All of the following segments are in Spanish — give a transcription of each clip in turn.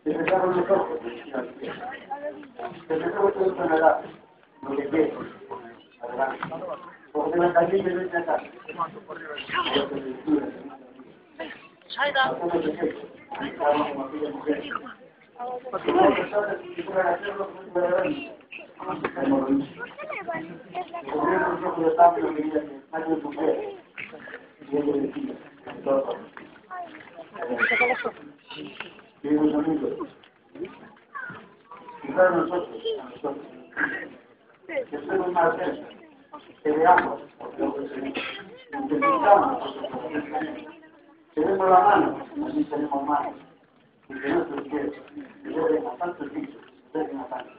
Se cerraron los ojos. Se cerró todo con la edad. Lo que quiere. Adelante. Porque la calle me viene acá. Algunos de ellos. Estaban como aquella mujer. Una persona que pueda hacerlo, no puede ver. Como lo hizo. Se abrieron los ojos de Pablo y veía que nadie es mujer. Y él le decía, entonces, queridos amigos, fijar nosotros, que somos más cerca, que veamos, porque lo que necesitamos nosotros, tenemos la mano, así tenemos manos, y que nuestros pies, que lleguen a tantos sitios, lleguen a tantos.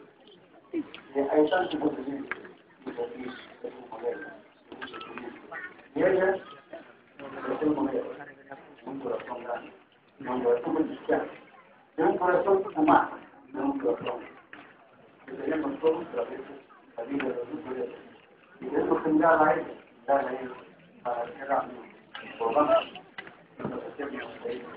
Hay tantos movimientos, y aquí es un modelo, y ella es un modelo, un corazón grande, un corazón cristiano, de un corazón humano, de un corazón que tenemos todos a veces la vida de los mujeres y debemos mirar a ellos, para cerrarnos, por vamos, y nos hacemos de ellos.